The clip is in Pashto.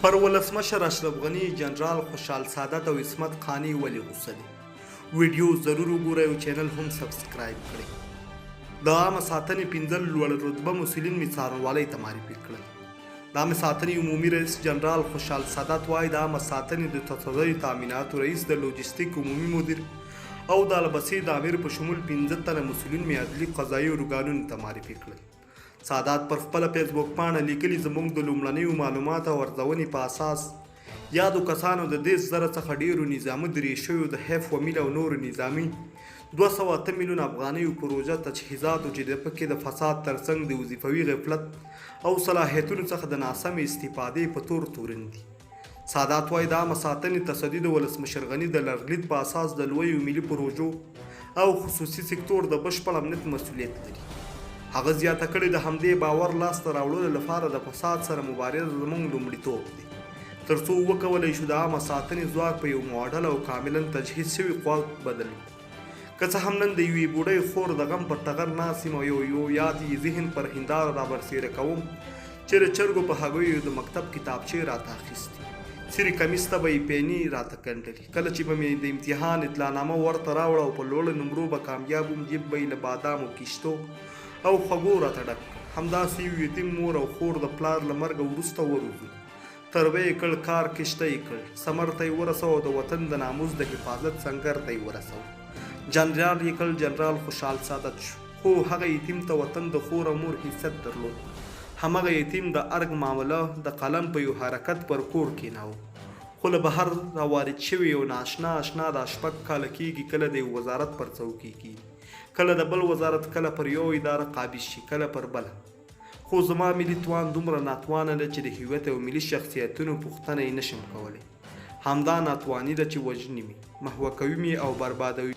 پر ولسمشر اشرف غنی جنرال خوشحال سعادت او اوعصمت قانعي ولې غوسه دي؟ ویډیو ضرور وګورئ او چینل هم سبسکرایب کړئ. د عامه ساتنې 15 لوړ رتبه مسؤلین مې څارنوالۍ ته معرفي کړل. د عامه ساتنې عمومي رئیس جنرال خوشحال سعادت وایي د عامه ساتنې د تصدیو تامیناتو رئیس د لوجستیک عمومي مدیر او د البسې د امیر په شمول 15 تنه مسؤلین مې عدلي قضایي ارګانونو ته معرفي کړل. سعادت پر خپله فیسبوک پاڼه لیکلي زموږ د لومړنیو معلوماتو او ارزونې په اساس یادو کسانو د 10 زره څخه ډیرو نظامي درې شویو د حیف و میل او نورو نظامي 208 میلیون افغانیو پروژه تجهیزاتو چې د پکې د فساد ترڅنګ د وظیفوي غفلت او صلاحیتونو څخه د ناسمې استفادې په تور تورن دي. سعادت وایي د عامه ساتنې تصدي د ولسمشر غني د لرغلید په اساس د لویو ملي پروژو او خصوصي سکتور د بشپړ امنیت مسؤلیت لري. هغه زیاته کړې د همدې باور لاسته راوړلو لپاره د فساد سره مبارزه زموږ لومړیتوب دی، تر څو وکولی شو د عامه ساتنې ځواک په یو معادل او کاملا تجهیز شوي قوه بدل کړو. که څه هم نن د یوې بوډۍ خور د غم پر ټغر ناست یم او یو یاد یې ذهن پر هنداره رابرسېره کوم چې د چرګو په هګیو د مکتب کتابچې راته اخیستې، څیرې کمیس ته به یې پینې راته ګنډلې. کله چې به مې د امتحان اطلاعنامه ورته راوړه او په لوړو نمرو به کامیاب وم، جیب به یې له بادامو کیشتو او خوږو راته ډک. همداسې یو یتیم مور او خور د پلار له مرګه وروسته وروزو، تربیه یې کړ، کار کشته یې کړ، ثمر ته یې ورسو او د وطن د ناموس د حفاظت سنګر ته یې ورسو. جنرال یې کړ جنرال خوشحال سعادت شو، خو هغه یتیم ته وطن د خور او مور حیثیت درلود. همغه یتیم د ارګ معامله د قلم په یو حرکت پر کور کېناوه، خو له بهر راوارد شوي یو ناشنا اشنا دا 6 کاله کېږي، کله د یو وزارت پر څوکۍ کېږي، کله د بل وزارت، کله پر یو اداره قابض شي، کله پر بله. خو زما ملي توان دومره ناتوانه ده چې د هویت او ملي شخصیتونو پوښتنه یې نشم کولی. همدا ناتواني ده چې وژني مې، محوه کوي مې او بربادوي.